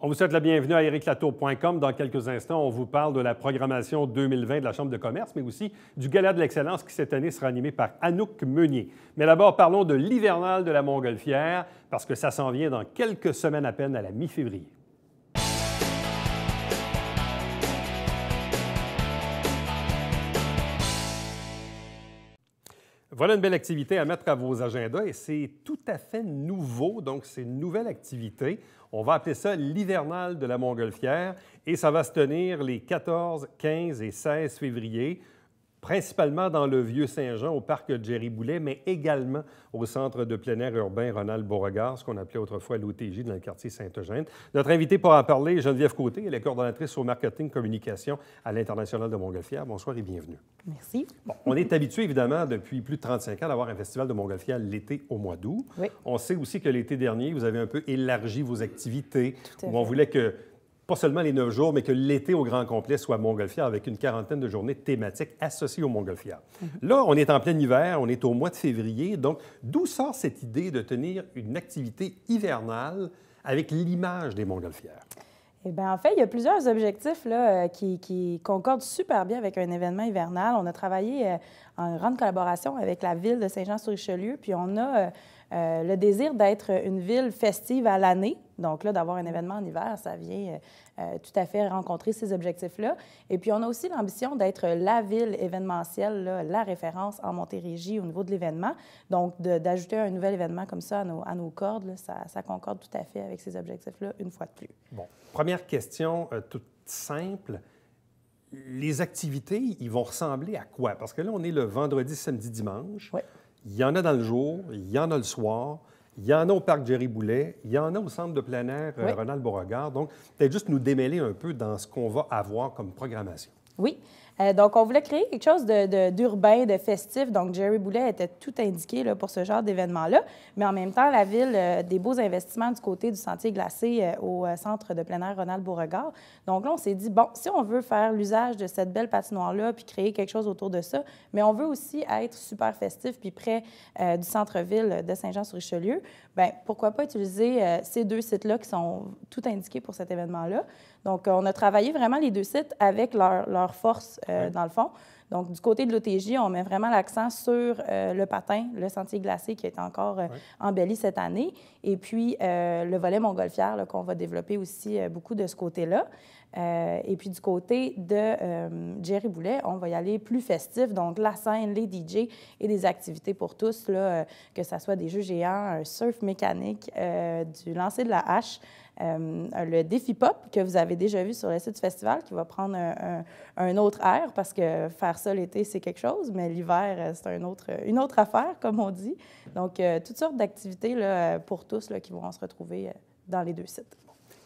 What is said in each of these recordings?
On vous souhaite la bienvenue à ericlatour.com. Dans quelques instants, on vous parle de la programmation 2020 de la Chambre de commerce, mais aussi du Gala de l'excellence qui, cette année, sera animé par Anouk Meunier. Mais d'abord, parlons de l'hivernal de la Montgolfière, parce que ça s'en vient dans quelques semaines à peine, à la mi-février. Voilà une belle activité à mettre à vos agendas et c'est tout à fait nouveau, donc c'est une nouvelle activité. On va appeler ça l'hivernal de la Montgolfière et ça va se tenir les 14, 15 et 16 février, principalement dans le Vieux-Saint-Jean, au parc Jerry-Boulet, mais également au centre de plein air urbain Ronald-Beauregard, ce qu'on appelait autrefois l'OTJ dans le quartier Saint-Eugène. Notre invitée pour en parler est Geneviève Côté, elle est coordonnatrice au marketing communication à l'International de Montgolfière. Bonsoir et bienvenue. Merci. Bon, on est habitué, évidemment, depuis plus de 35 ans, d'avoir un festival de Montgolfière l'été au mois d'août. Oui. On sait aussi que l'été dernier, vous avez un peu élargi vos activités, Tout à où on fait. voulait que, pas seulement les 9 jours, mais que l'été au grand complet soit Montgolfière avec une quarantaine de journées thématiques associées au Montgolfière. Là, on est en plein hiver, on est au mois de février, donc d'où sort cette idée de tenir une activité hivernale avec l'image des Montgolfières? Eh bien, en fait, il y a plusieurs objectifs là, qui concordent super bien avec un événement hivernal. On a travaillé en grande collaboration avec la ville de Saint-Jean-sur-Richelieu, puis on a le désir d'être une ville festive à l'année. Donc là, d'avoir un événement en hiver, ça vient tout à fait rencontrer ces objectifs-là. Et puis, on a aussi l'ambition d'être la ville événementielle, là, la référence en Montérégie au niveau de l'événement. Donc, d'ajouter un nouvel événement comme ça à nos cordes, là, ça concorde tout à fait avec ces objectifs-là, une fois de plus. Bon, première question toute simple. Les activités, ils vont ressembler à quoi? Parce que là, on est le vendredi, samedi, dimanche. Oui. Il y en a dans le jour, il y en a le soir, il y en a au parc Jerry-Boulet, il y en a au centre de plein air Oui. Ronald-Beauregard. Donc, peut-être juste nous démêler un peu dans ce qu'on va avoir comme programmation. Oui. Donc, on voulait créer quelque chose d'urbain, de festif. Donc, Jerry-Boulet était tout indiqué là, pour ce genre d'événement-là. Mais en même temps, la ville, des beaux investissements du côté du sentier glacé au centre de plein air Ronald-Beauregard. Donc là, on s'est dit, bon, si on veut faire l'usage de cette belle patinoire-là puis créer quelque chose autour de ça, mais on veut aussi être super festif puis près du centre-ville de Saint-Jean-sur-Richelieu, bien, pourquoi pas utiliser ces deux sites-là qui sont tout indiqués pour cet événement-là. Donc, on a travaillé vraiment les deux sites avec leur force, dans le fond. Donc, du côté de l'OTJ, on met vraiment l'accent sur le patin, le sentier glacé qui est encore embelli cette année. Et puis, le volet Montgolfière qu'on va développer aussi beaucoup de ce côté-là. Et puis, du côté de Jerry-Boulet, on va y aller plus festif. Donc, la scène, les DJ et des activités pour tous, là, que ce soit des jeux géants, un surf mécanique, du lancer de la hache, le défi pop que vous avez déjà vu sur le site du festival qui va prendre un autre air parce que faire ça l'été, c'est quelque chose, mais l'hiver, c'est une autre affaire, comme on dit. Donc, toutes sortes d'activités là, pour tous là, qui vont se retrouver dans les deux sites.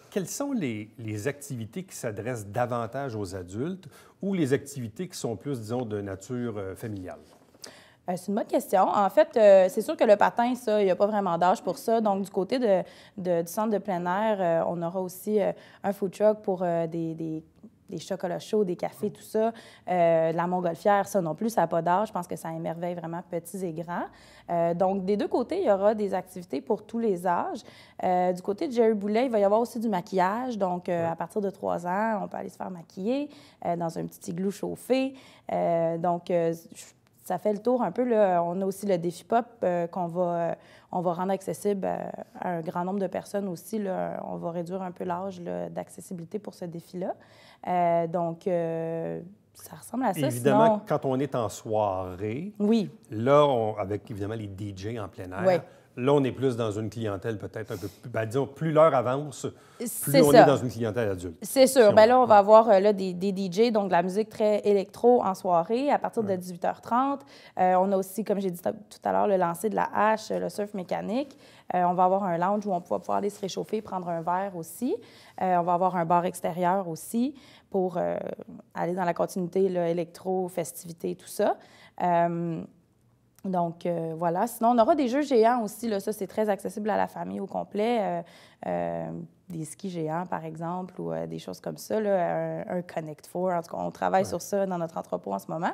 Quelles sont les activités qui s'adressent davantage aux adultes ou les activités qui sont plus, disons, de nature familiale? C'est une bonne question. En fait, c'est sûr que le patin, ça, il n'y a pas vraiment d'âge pour ça. Donc, du côté du centre de plein air, on aura aussi un food truck pour des chocolats chauds, des cafés, tout ça. La Montgolfière, ça non plus, ça n'a pas d'âge. Je pense que ça émerveille vraiment petits et grands. Donc, des deux côtés, il y aura des activités pour tous les âges. Du côté de Jerry-Boulet, il va y avoir aussi du maquillage. Donc, à partir de 3 ans, on peut aller se faire maquiller dans un petit igloo chauffé. Ça fait le tour un peu. Là. On a aussi le défi pop on va rendre accessible à un grand nombre de personnes aussi. Là. On va réduire un peu l'âge d'accessibilité pour ce défi-là. Ça ressemble à ça. Évidemment, sinon... quand on est en soirée, oui. là, avec évidemment les DJ en plein air, oui. Là, on est plus dans une clientèle peut-être un peu plus... Ben, disons, plus l'heure avance, plus on ça. est dans une clientèle adulte. C'est sûr. Si Bien là, on va avoir là, des DJ, donc de la musique très électro en soirée à partir de 18h30. On a aussi, comme j'ai dit tout à l'heure, le lancer de la hache, le surf mécanique. On va avoir un lounge où on va pouvoir aller se réchauffer, prendre un verre aussi. On va avoir un bar extérieur aussi pour aller dans la continuité là, électro, festivité, tout ça. Donc, voilà. Sinon, on aura des jeux géants aussi. Là, ça, c'est très accessible à la famille au complet. des skis géants, par exemple, ou des choses comme ça, là, un Connect Four. En tout cas, on travaille sur ça dans notre entrepôt en ce moment.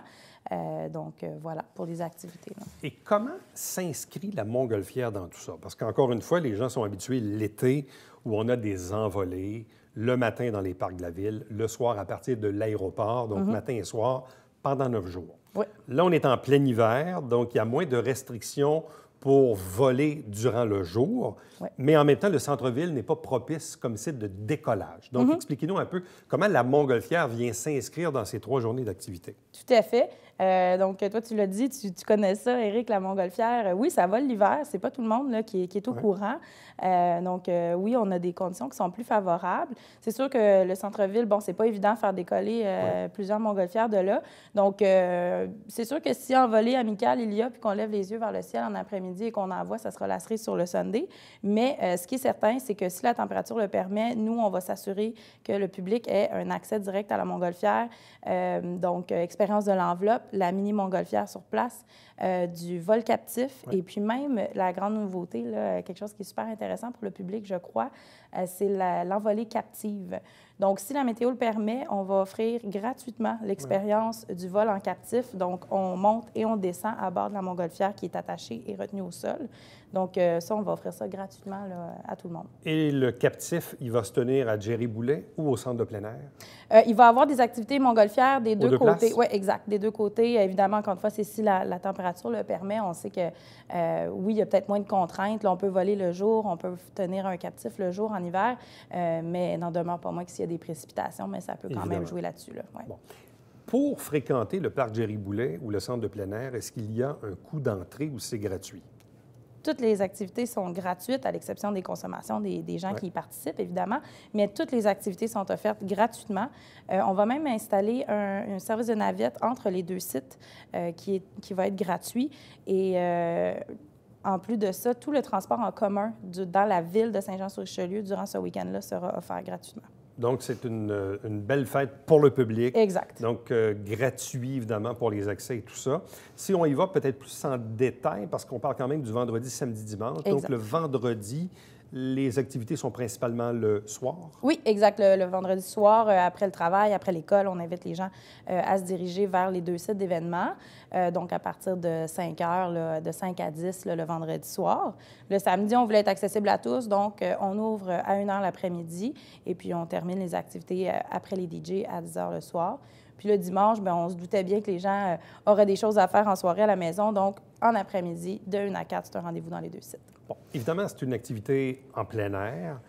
Donc, voilà, pour les activités. Là. Et comment s'inscrit la Montgolfière dans tout ça? Parce qu'encore une fois, les gens sont habitués l'été où on a des envolées, le matin dans les parcs de la ville, le soir à partir de l'aéroport, donc matin et soir, pendant 9 jours. Oui. Là, on est en plein hiver, donc il y a moins de restrictions pour voler durant le jour, mais en même temps, le centre-ville n'est pas propice comme site de décollage. Donc, expliquez-nous un peu comment la Montgolfière vient s'inscrire dans ces 3 journées d'activité. Tout à fait. Donc, toi, tu l'as dit, tu connais ça, Éric, la Montgolfière. Oui, ça vole l'hiver. C'est pas tout le monde là, qui est au courant. Donc, oui, on a des conditions qui sont plus favorables. C'est sûr que le centre-ville, bon, c'est pas évident de faire décoller plusieurs Montgolfières de là. Donc, c'est sûr que si en volée amicale il y a, puis qu'on lève les yeux vers le ciel en après-midi et qu'on envoie, ça sera la cerise sur le sundae. Mais ce qui est certain, c'est que si la température le permet, nous, on va s'assurer que le public ait un accès direct à la Montgolfière. Donc, expérience de l'enveloppe, la mini Montgolfière sur place, du vol captif et puis même la grande nouveauté, là, quelque chose qui est super intéressant pour le public, je crois, c'est l'envolée captive. Donc, si la météo le permet, on va offrir gratuitement l'expérience du vol en captif. Donc, on monte et on descend à bord de la Montgolfière qui est attachée et retenue au sol. Donc, ça, on va offrir ça gratuitement là, à tout le monde. Et le captif, il va se tenir à Jerry-Boulet ou au centre de plein air? Il va y avoir des activités montgolfières des deux côtés. Places? Oui, exact. Des deux côtés. Évidemment, encore une fois, c'est si la température le permet. On sait que, oui, il y a peut-être moins de contraintes. Là, on peut voler le jour, on peut tenir un captif le jour en hiver, mais n'en demeure pas moins que s'il y a des précipitations, mais ça peut quand même jouer là-dessus. Là. Ouais. Bon. Pour fréquenter le parc Jerry-Boulet ou le centre de plein air, est-ce qu'il y a un coût d'entrée ou c'est gratuit? Toutes les activités sont gratuites, à l'exception des consommations des gens qui y participent, évidemment, mais toutes les activités sont offertes gratuitement. On va même installer un service de navette entre les deux sites qui va être gratuit. Et en plus de ça, tout le transport en commun dans la ville de Saint-Jean-sur-Richelieu durant ce week-end-là sera offert gratuitement. Donc, c'est une belle fête pour le public. Exact. Donc, gratuit, évidemment, pour les accès et tout ça. Si on y va peut-être plus en détail, parce qu'on parle quand même du vendredi, samedi, dimanche. Exact. Donc, le vendredi, les activités sont principalement le soir? Oui, exact. Le vendredi soir, après le travail, après l'école, on invite les gens à se diriger vers les deux sites d'événements. Donc, à partir de 5 heures, là, de 5 à 10 là, le vendredi soir. Le samedi, on voulait être accessible à tous, donc on ouvre à 1 heure l'après-midi et puis on termine les activités après les DJ à 10 heures le soir. Puis le dimanche, bien, on se doutait bien que les gens auraient des choses à faire en soirée à la maison. Donc, en après-midi, de 1 à 4, c'est un rendez-vous dans les deux sites. Bon, évidemment, c'est une activité en plein air.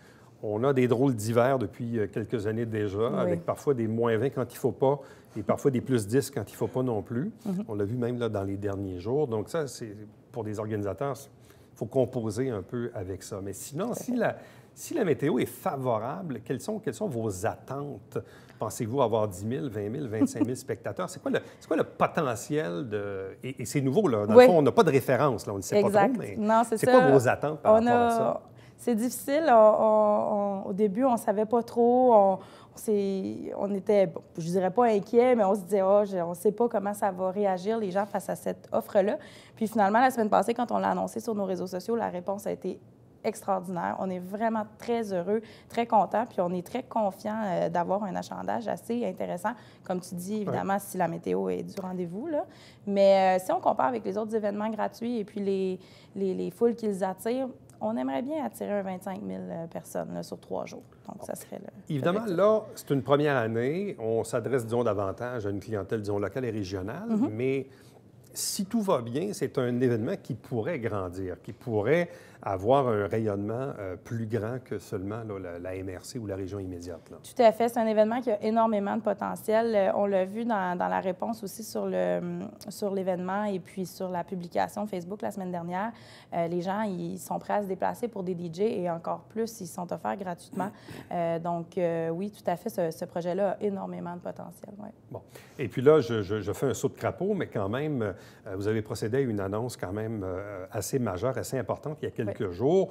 On a des drôles d'hiver depuis quelques années déjà, avec parfois des moins 20 quand il ne faut pas et parfois des plus 10 quand il ne faut pas non plus. On l'a vu même là, dans les derniers jours. Donc ça, c'est pour des organisateurs, il faut composer un peu avec ça. Mais sinon, si la météo est favorable, quelles sont vos attentes? Pensez-vous avoir 10 000, 20 000, 25 000 spectateurs? C'est quoi le potentiel de... Et c'est nouveau, là. Dans le fond, on n'a pas de référence, là. On ne sait pas trop, mais c'est quoi vos attentes par rapport à ça? C'est difficile. Au début, on ne savait pas trop. On était, je ne dirais pas inquiets, mais on se disait, on ne sait pas comment ça va réagir, les gens, face à cette offre-là. Puis finalement, la semaine passée, quand on l'a annoncé sur nos réseaux sociaux, la réponse a été extraordinaire. On est vraiment très heureux, très contents, puis on est très confiants d'avoir un achalandage assez intéressant, comme tu dis, évidemment, si la météo est du rendez-vous, là. Mais si on compare avec les autres événements gratuits et puis les foules qu'ils attirent, on aimerait bien attirer un 25 000 personnes là, sur 3 jours. Donc, ça serait évidemment, là, c'est une première année. On s'adresse, disons, davantage à une clientèle, disons, locale et régionale, mais si tout va bien, c'est un événement qui pourrait grandir, qui pourrait avoir un rayonnement plus grand que seulement là, la MRC ou la région immédiate. Là. Tout à fait. C'est un événement qui a énormément de potentiel. On l'a vu dans la réponse aussi sur l'événement et puis sur la publication Facebook la semaine dernière. Les gens, ils sont prêts à se déplacer pour des DJ et encore plus, ils sont offerts gratuitement. Donc, oui, tout à fait, ce projet-là a énormément de potentiel. Ouais. Bon. Et puis là, je fais un saut de crapaud, mais quand même, vous avez procédé à une annonce quand même assez majeure, assez importante il y a quelques jours.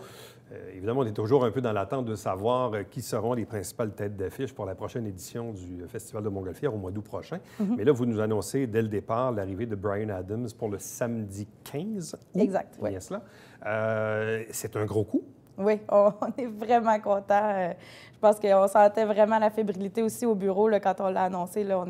Évidemment, on est toujours un peu dans l'attente de savoir qui seront les principales têtes d'affiche pour la prochaine édition du Festival de Montgolfière au mois d'août prochain. Mais là, vous nous annoncez dès le départ l'arrivée de Bryan Adams pour le samedi 15 août. Exact, oui. C'est un gros coup. Oui, on est vraiment contents. Je pense qu'on sentait vraiment la fébrilité aussi au bureau là, quand on l'a annoncé. Là,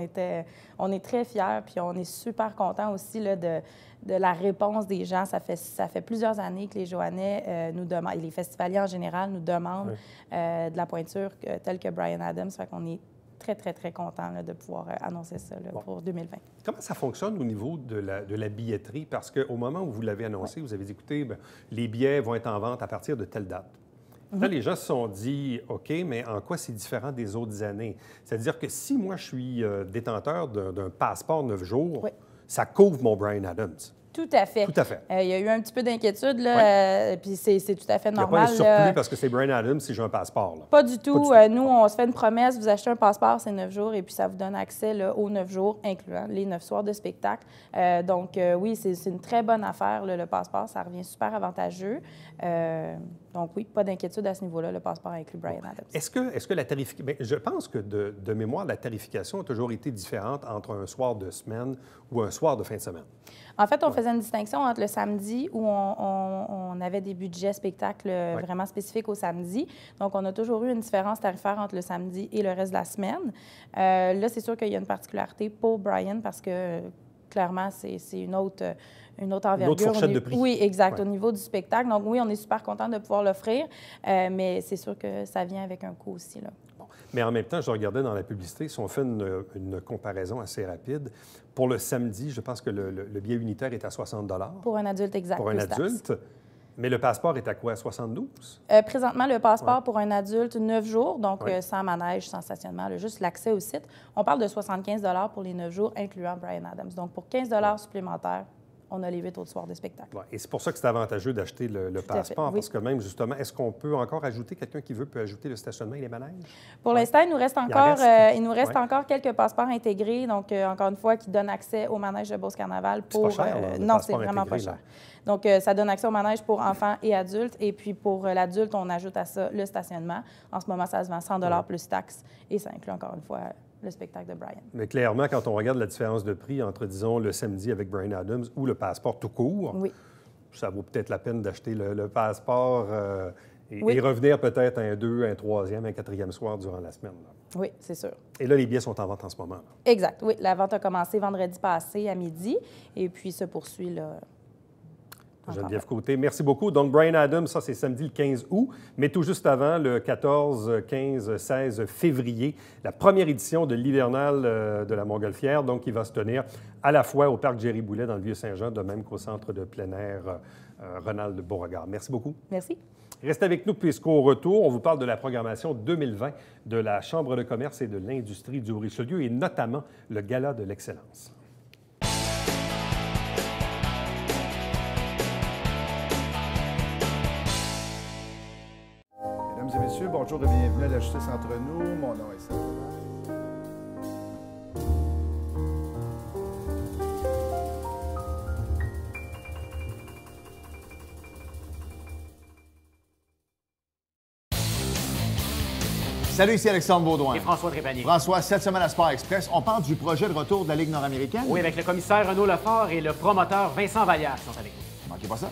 on est très fiers, puis on est super contents aussi là, de la réponse des gens. Ça fait plusieurs années que les Joannais nous demandent, et les festivaliers en général nous demandent de la pointure telle que Bryan Adams. Fait qu'on est très, très, très contents de pouvoir annoncer ça là, pour 2020. Comment ça fonctionne au niveau de la billetterie? Parce qu'au moment où vous l'avez annoncé, vous avez dit, écoutez, bien, les billets vont être en vente à partir de telle date. Là, les gens se sont dit, OK, mais en quoi c'est différent des autres années? C'est-à-dire que si moi, je suis détenteur d'un passeport 9 jours, ça couvre mon Bryan Adams. Tout à fait. Tout à fait. Il y a eu un petit peu d'inquiétude, là, puis c'est tout à fait normal. Il n'y a pas de surplus parce que c'est Bryan Adams si j'ai un passeport. Là. Pas du tout. Nous, on se fait une promesse, vous achetez un passeport, c'est 9 jours, et puis ça vous donne accès là, aux 9 jours, incluant les 9 soirs de spectacle. Donc, oui, c'est une très bonne affaire, là, le passeport. Ça revient super avantageux. Donc, oui, pas d'inquiétude à ce niveau-là. Le passeport inclut Bryan Adams. Est-ce que la tarification... Bien, je pense que de mémoire, la tarification a toujours été différente entre un soir de semaine ou un soir de fin de semaine. En fait, on faisait une distinction entre le samedi où on avait des budgets spectacles vraiment spécifiques au samedi. Donc, on a toujours eu une différence tarifaire entre le samedi et le reste de la semaine. Là, c'est sûr qu'il y a une particularité pour Bryan parce que, clairement, c'est une autre envergure. Une autre fourchette de prix. Oui, exact, au niveau du spectacle. Donc, oui, on est super content de pouvoir l'offrir, mais c'est sûr que ça vient avec un coût aussi, là. Mais en même temps, je regardais dans la publicité, si on fait une comparaison assez rapide, pour le samedi, je pense que le billet unitaire est à 60 $. Pour un adulte, exact. Pour un adulte. Mais le passeport est à quoi? 72? Présentement, le passeport pour un adulte, 9 jours, donc sans manège, sans stationnement, juste l'accès au site. On parle de 75 $ pour les 9 jours, incluant Bryan Adams. Donc, pour 15 $ supplémentaires, on a les 8 autres soirs de spectacle. Ouais. Et c'est pour ça que c'est avantageux d'acheter le passeport, parce que même, justement, est-ce qu'on peut encore ajouter, quelqu'un qui veut peut ajouter le stationnement et les manèges? Pour l'instant, il nous reste encore quelques passeports intégrés, donc encore une fois, qui donnent accès au manège de Beauce-Carnaval pour... C'est pas cher, non, c'est vraiment pas cher. Donc, ça donne accès au manège pour enfants et adultes. Et puis, pour l'adulte, on ajoute à ça le stationnement. En ce moment, ça se vend 100 $ plus taxes. Et ça inclut, encore une fois, le spectacle de Bryan. Mais clairement, quand on regarde la différence de prix entre, disons, le samedi avec Bryan Adams ou le passeport tout court, ça vaut peut-être la peine d'acheter le passeport et revenir peut-être un 2, un 3e, un 4e soir durant la semaine. Là. Oui, c'est sûr. Et là, les billets sont en vente en ce moment. Là. Exact, oui. La vente a commencé vendredi passé à midi et puis se poursuit là. Geneviève Côté, merci beaucoup. Donc, Bryan Adams, ça, c'est samedi le 15 août, mais tout juste avant, le 14, 15, 16 février, la première édition de l'hivernale de la Montgolfière, donc qui va se tenir à la fois au Parc Géry-Boulet dans le Vieux-Saint-Jean, de même qu'au Centre de plein air Ronald Beauregard. Merci beaucoup. Merci. Restez avec nous puisqu'au retour, on vous parle de la programmation 2020 de la Chambre de commerce et de l'industrie du Haut-Richelieu et notamment le Gala de l'excellence. Mesdames et messieurs, bonjour et bienvenue à la Justice entre nous. Mon nom est Serge. Salut, ici Alexandre Baudouin. Et François Trépanier. François, cette semaine à Sport Express, on parle du projet de retour de la Ligue nord-américaine. Oui, avec le commissaire Renaud Lefort et le promoteur Vincent Vallière qui sont avec nous. Manquez pas ça.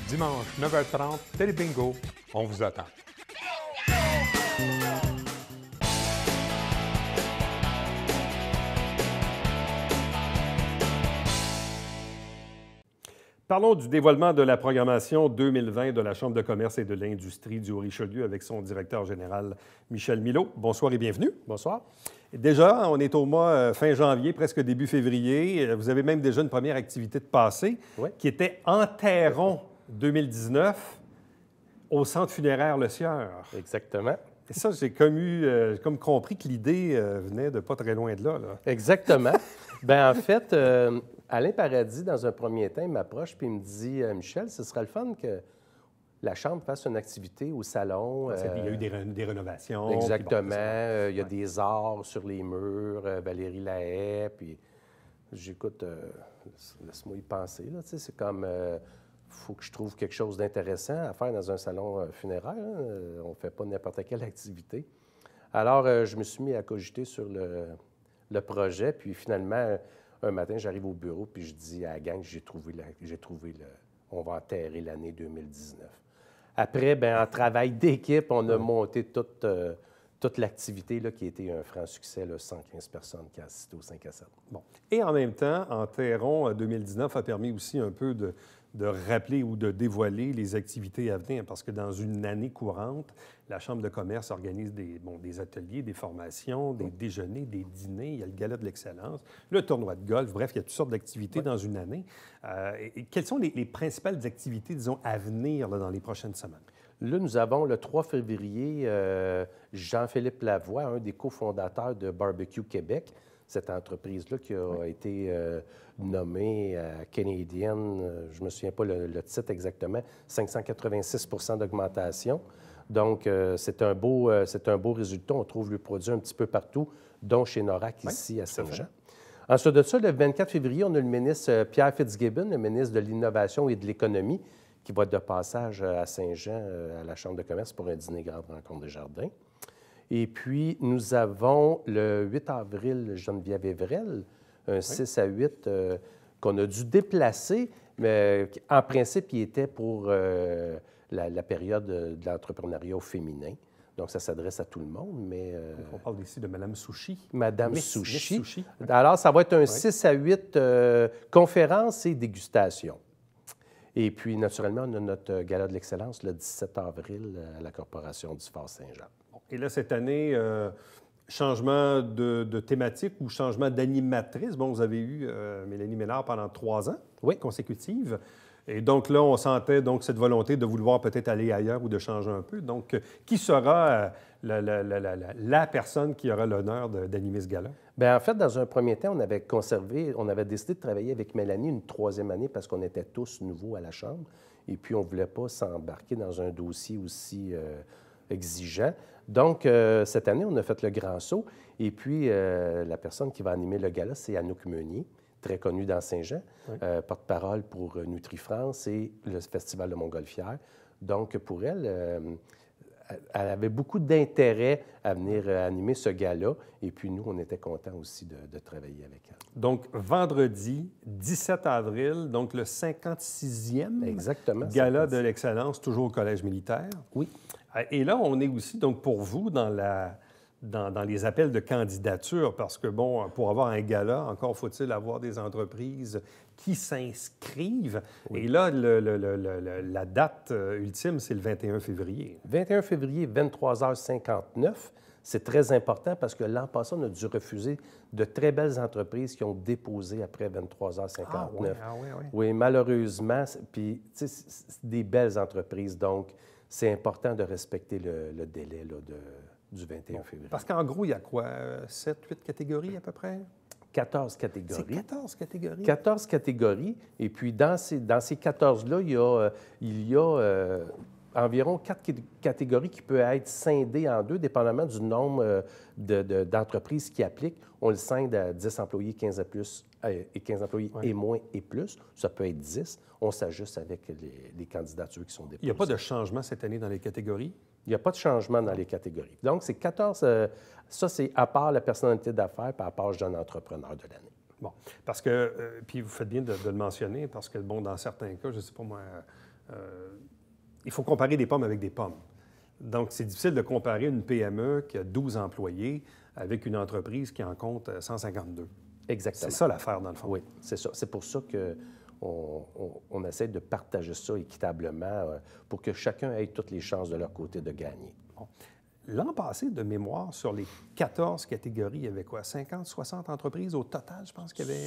Dimanche, 9h30, Télé Bingo, on vous attend. Parlons du dévoilement de la programmation 2020 de la Chambre de commerce et de l'industrie du Haut-Richelieu avec son directeur général Michel Milot. Bonsoir et bienvenue. Bonsoir. Déjà, on est au mois fin janvier, presque début février. Vous avez même déjà une première activité de passé qui était Enterron 2019 au Centre funéraire Le Sieur. Exactement. Et ça, j'ai comme compris que l'idée venait de pas très loin de là. Exactement. Bien, en fait, Alain Paradis, dans un premier temps, il m'approche et il me dit « Michel, ce serait le fun que la Chambre fasse une activité au salon. Il y a eu des rénovations. Exactement. Puis bon, il y a des arts sur les murs, Valérie Lahaye, puis j'écoute, laisse-moi y penser, là, tu sais, c'est comme, faut que je trouve quelque chose d'intéressant à faire dans un salon funéraire. Hein. On ne fait pas n'importe quelle activité. Alors, je me suis mis à cogiter sur le projet, puis finalement, un matin, j'arrive au bureau, puis je dis à la gang, on va enterrer l'année 2019. Après, bien, en travail d'équipe, on a monté toute l'activité là, qui a été un franc succès, là, 115 personnes qui ont assisté au 5 à 7. Bon. Et en même temps, Enterron 2019 a permis aussi un peu de rappeler ou de dévoiler les activités à venir, parce que dans une année courante, la Chambre de commerce organise des ateliers, des formations, des déjeuners, des dîners, il y a le gala de l'excellence, le tournoi de golf, bref, il y a toutes sortes d'activités dans une année. Et quelles sont les principales activités, disons, à venir là, dans les prochaines semaines? Là, nous avons le 3 février, Jean-Philippe Lavoie, un des cofondateurs de Barbecue Québec, cette entreprise-là qui a été nommée Canadian, je ne me souviens pas le titre exactement, 586 d'augmentation. Donc, c'est un beau résultat. On trouve le produit un petit peu partout, dont chez Norac, ici, à Saint-Jean. Ensuite de ça, le 24 février, on a le ministre Pierre Fitzgibbon, le ministre de l'Innovation et de l'Économie, qui va être de passage à Saint-Jean, à la Chambre de commerce, pour un dîner grande rencontre des jardins. Et puis, nous avons le 8 avril, Geneviève Evrel, un 6 à 8 qu'on a dû déplacer, mais en principe, il était pour la période de l'entrepreneuriat au féminin. Donc, ça s'adresse à tout le monde, mais... On parle ici de Mme Souchy. Madame Souchy. Miss Souchy. Alors, ça va être un 6 à 8 conférences et dégustations. Et puis, naturellement, on a notre gala de l'excellence le 17 avril à la Corporation du Fort Saint-Jean. Et là, cette année, changement de thématique ou changement d'animatrice. Bon, vous avez eu Mélanie Ménard pendant 3 ans consécutives. Et donc là, on sentait donc cette volonté de vouloir peut-être aller ailleurs ou de changer un peu. Donc, qui sera la personne qui aura l'honneur d'animer ce gala? Bien, en fait, dans un premier temps, on avait décidé de travailler avec Mélanie une 3e année parce qu'on était tous nouveaux à la Chambre. Et puis, on ne voulait pas s'embarquer dans un dossier aussi exigeant. Donc, cette année, on a fait le grand saut. Et puis, la personne qui va animer le gala, c'est Anouk Meunier, très connue dans Saint-Jean, porte-parole pour NutriFrance et le Festival de Montgolfière. Donc, pour elle, elle avait beaucoup d'intérêt à venir animer ce gala. Et puis, nous, on était contents aussi de travailler avec elle. Donc, vendredi 17 avril, donc le 56e Exactement, gala de l'excellence, toujours au Collège militaire. Oui. Et là, on est aussi, donc, pour vous, dans les appels de candidature, parce que, bon, pour avoir un gala, encore faut-il avoir des entreprises qui s'inscrivent. Oui. Et là, la date ultime, c'est le 21 février. 21 février, 23h59. C'est très important parce que l'an passé, on a dû refuser de très belles entreprises qui ont déposé après 23h59. Ah oui. Oui, malheureusement, puis, tu sais, c'est des belles entreprises, donc c'est important de respecter le délai là, du 21 février. Parce qu'en gros, il y a quoi? 7, 8 catégories à peu près? 14 catégories. C'est 14 catégories? 14 catégories. Et puis, dans ces 14-là, il y a environ 4 catégories qui peuvent être scindées en 2, dépendamment du nombre d'entreprises qui appliquent. On le scinde à 10 employés, 15 à plus, et 15 employés et moins et plus. Ça peut être 10. On s'ajuste avec les candidatures qui sont déposées. Il n'y a pas de changement cette année dans les catégories? Il n'y a pas de changement dans les catégories. Donc, c'est 14... ça, c'est à part la personnalité d'affaires et à part jeune entrepreneur de l'année. Bon, parce que... puis vous faites bien de le mentionner, parce que, bon, dans certains cas, je ne sais pas moi... il faut comparer des pommes avec des pommes. Donc, c'est difficile de comparer une PME qui a 12 employés avec une entreprise qui en compte 152. Exactement. C'est ça l'affaire, dans le fond. Oui, c'est ça. C'est pour ça qu'on essaie de partager ça équitablement pour que chacun ait toutes les chances de leur côté de gagner. Bon. L'an passé, de mémoire, sur les 14 catégories, il y avait quoi? 50, 60 entreprises au total, je pense qu'il y avait...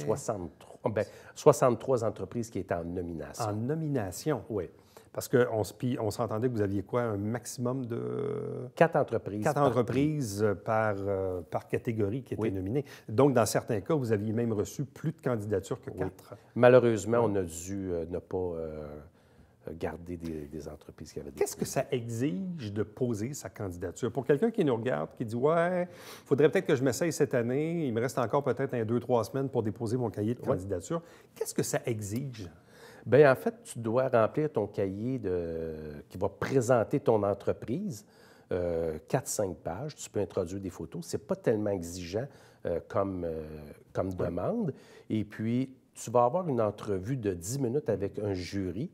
63 entreprises qui étaient en nomination. En nomination? Oui. Parce qu'on s'entendait que vous aviez quoi? Un maximum de... 4 entreprises. 4 entreprises par catégorie qui étaient nominées. Donc, dans certains cas, vous aviez même reçu plus de candidatures que 4. Malheureusement, on a dû ne pas garder des entreprises qui avaient des... Qu'est-ce que ça exige de poser sa candidature? Pour quelqu'un qui nous regarde, qui dit « Ouais, il faudrait peut-être que je m'essaye cette année, il me reste encore peut-être 2-3 semaines pour déposer mon cahier de candidature. » Qu'est-ce que ça exige? Bien, en fait, tu dois remplir ton cahier qui va présenter ton entreprise, 4-5 pages. Tu peux introduire des photos. Ce n'est pas tellement exigeant comme demande. Et puis, tu vas avoir une entrevue de 10 minutes avec un jury,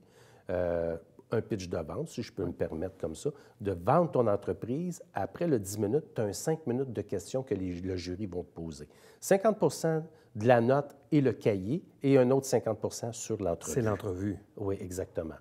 un pitch de vente, si je peux me permettre comme ça, de vendre ton entreprise. Après le 10 minutes, tu as un 5 minutes de questions que le jury vont te poser. 50 de la note et le cahier et un autre 50 sur l'entrevue. C'est l'entrevue. Oui, exactement.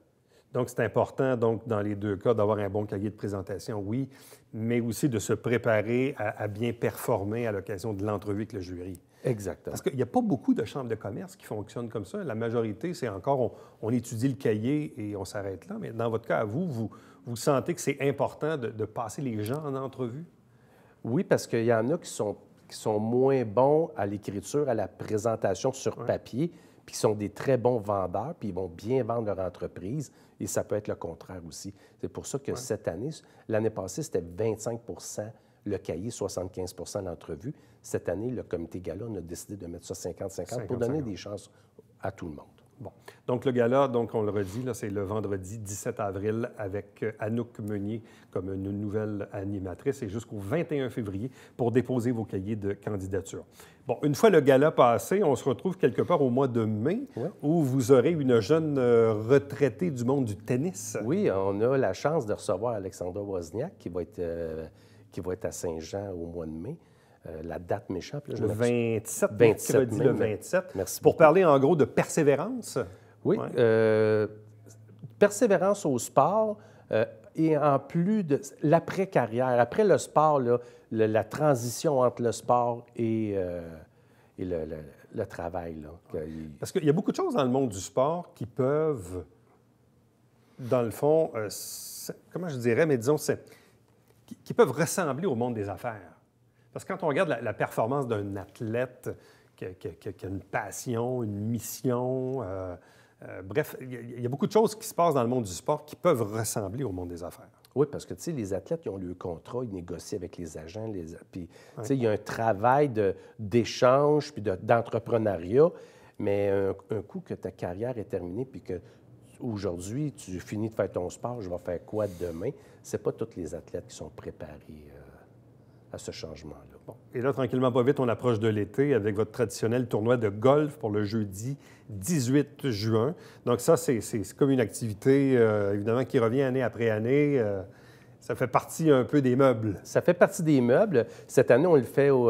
Donc, c'est important, donc, dans les deux cas, d'avoir un bon cahier de présentation, oui, mais aussi de se préparer à bien performer à l'occasion de l'entrevue avec le jury. Exactement. Parce qu'il n'y a pas beaucoup de chambres de commerce qui fonctionnent comme ça. La majorité, c'est encore, on étudie le cahier et on s'arrête là. Mais dans votre cas, à vous sentez que c'est important de passer les gens en entrevue? Oui, parce qu'il y en a qui sont moins bons à l'écriture, à la présentation sur papier, puis qui sont des très bons vendeurs, puis ils vont bien vendre leur entreprise, et ça peut être le contraire aussi. C'est pour ça que cette année, l'année passée, c'était 25 le cahier, 75 l'entrevue. Cette année, le comité gala, on a décidé de mettre ça 50-50 pour donner des chances à tout le monde. Bon. Donc, le gala, donc, on le redit, là, c'est le vendredi 17 avril avec Anouk Meunier comme une nouvelle animatrice et jusqu'au 21 février pour déposer vos cahiers de candidature. Bon, une fois le gala passé, on se retrouve quelque part au mois de mai où vous aurez une jeune retraitée du monde du tennis. Oui, on a la chance de recevoir Alexandra Wozniak qui va être à Saint-Jean au mois de mai. La date m'échappe. Le 27, mercredi le 27. Merci pour beaucoup. parler en gros de persévérance. Oui, persévérance au sport et en plus de l'après-carrière. Après le sport, là, la transition entre le sport et le travail. Là. Parce qu'il y a beaucoup de choses dans le monde du sport qui peuvent, dans le fond, comment je dirais, mais disons, qui peuvent ressembler au monde des affaires. Parce que quand on regarde la performance d'un athlète qui a une passion, une mission, bref, il y a beaucoup de choses qui se passent dans le monde du sport qui peuvent ressembler au monde des affaires. Oui, parce que, tu sais, les athlètes, ils ont le contrat, ils négocient avec les agents, puis, tu sais, il y a un travail d'échange puis d'entrepreneuriat, mais un coup que ta carrière est terminée puis que aujourd'hui, tu finis de faire ton sport, je vais faire quoi demain? C'est pas tous les athlètes qui sont préparés à ce changement-là. Bon. Et là, tranquillement, pas vite, on approche de l'été avec votre traditionnel tournoi de golf pour le jeudi 18 juin. Donc ça, c'est comme une activité, évidemment, qui revient année après année. Ça fait partie un peu des meubles. Ça fait partie des meubles. Cette année, on le fait au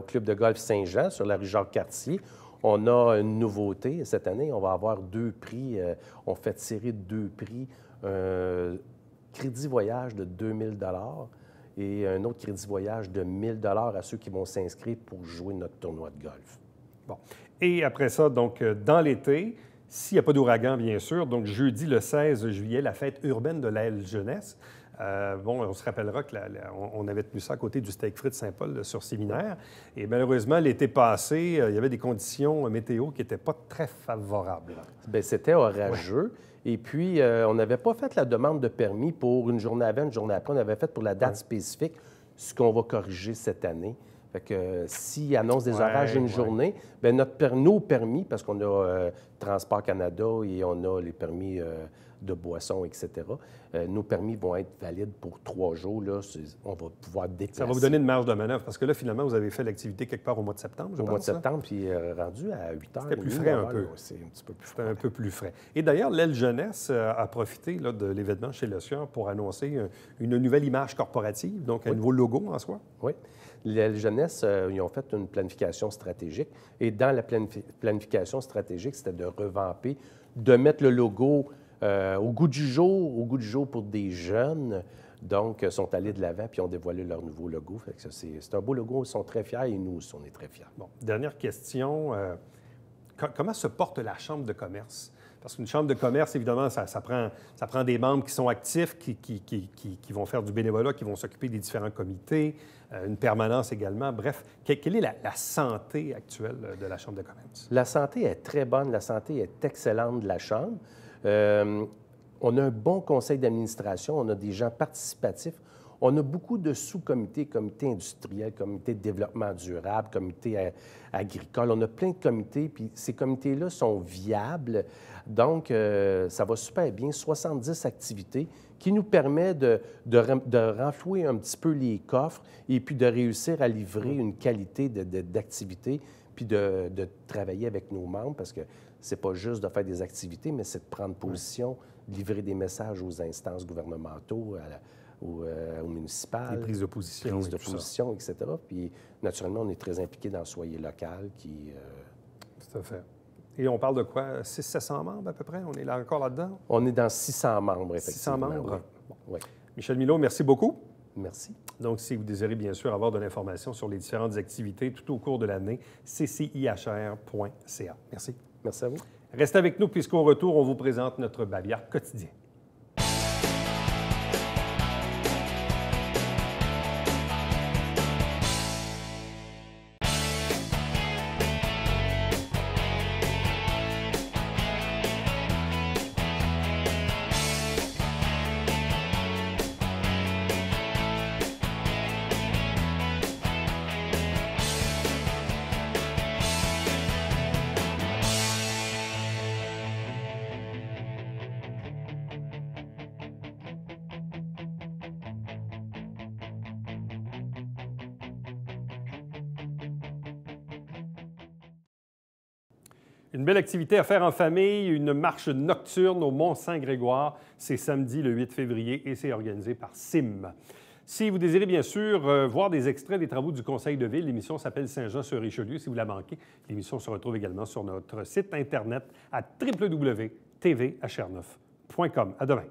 Club de golf Saint-Jean, sur la rue Jacques-Cartier. On a une nouveauté. Cette année, on va avoir 2 prix. On fait tirer 2 prix. Un crédit voyage de 2000 $ et un autre crédit voyage de 1000 $ à ceux qui vont s'inscrire pour jouer notre tournoi de golf. Bon. Et après ça, donc, dans l'été, s'il n'y a pas d'ouragan, bien sûr, donc jeudi le 16 juillet, la fête urbaine de l'aile jeunesse. On se rappellera qu'on avait tenu ça à côté du steak frit de Saint-Paul sur Séminaire. Et malheureusement, l'été passé, il y avait des conditions météo qui n'étaient pas très favorables. Bien, c'était orageux. Ouais. Et puis, on n'avait pas fait la demande de permis pour une journée avant, une journée après. On avait fait pour la date spécifique, ce qu'on va corriger cette année. Fait que s'ils annoncent des orages une journée, bien, nos permis, parce qu'on a Transport Canada et on a les permis de boissons, etc., nos permis vont être valides pour 3 jours. Là, on va pouvoir déplacer. Ça va vous donner une marge de manœuvre, parce que là, finalement, vous avez fait l'activité quelque part au mois de septembre, je pense. Au mois de septembre, puis rendu à 8 heures. C'était plus frais un peu. C'est un petit peu plus frais. C'était un peu plus frais. Et d'ailleurs, l'aile jeunesse a profité là, de l'événement chez Le Sieur pour annoncer une nouvelle image corporative, donc un nouveau logo en soi. Oui. L'aile jeunesse, ils ont fait une planification stratégique. Et dans la planification stratégique, c'était de revamper, de mettre le logo au goût du jour pour des jeunes. Donc, ils sont allés de l'avant puis ont dévoilé leur nouveau logo. Fait que c'est un beau logo, ils sont très fiers et nous aussi, on est très fiers. Bon, dernière question. Comment se porte la Chambre de commerce? Parce qu'une chambre de commerce, évidemment, ça prend des membres qui sont actifs, qui vont faire du bénévolat, qui vont s'occuper des différents comités, une permanence également. Bref, quelle est la santé actuelle de la Chambre de commerce? La santé est très bonne. La santé est excellente de la Chambre. on a un bon conseil d'administration, on a des gens participatifs. On a beaucoup de sous-comités, comités industriels, comités de développement durable, comités agricoles. On a plein de comités, puis ces comités-là sont viables. Donc, ça va super bien. 70 activités qui nous permettent de renflouer un petit peu les coffres et puis de réussir à livrer une qualité d'activité, puis de travailler avec nos membres, parce que c'est pas juste de faire des activités, mais c'est de prendre position, livrer des messages aux instances gouvernementaux, aux municipales. Les prises de position. Prises de position, etc. Puis, naturellement, on est très impliqué dans le soyer local qui... Tout à fait. Et on parle de quoi? 600-700 membres à peu près? On est là encore là-dedans? On est dans 600 membres, effectivement. 600 membres? Oui. Oui. Michel Milot, merci beaucoup. Merci. Donc, si vous désirez bien sûr avoir de l'information sur les différentes activités tout au cours de l'année, ccihr.ca. Merci. Merci à vous. Restez avec nous puisqu'au retour, on vous présente notre Babillard quotidien. Une belle activité à faire en famille, une marche nocturne au Mont-Saint-Grégoire. C'est samedi le 8 février et c'est organisé par CIM. Si vous désirez bien sûr voir des extraits des travaux du Conseil de ville, l'émission s'appelle Saint-Jean-sur-Richelieu. Si vous la manquez, l'émission se retrouve également sur notre site Internet à www.tvhr9.com. À demain.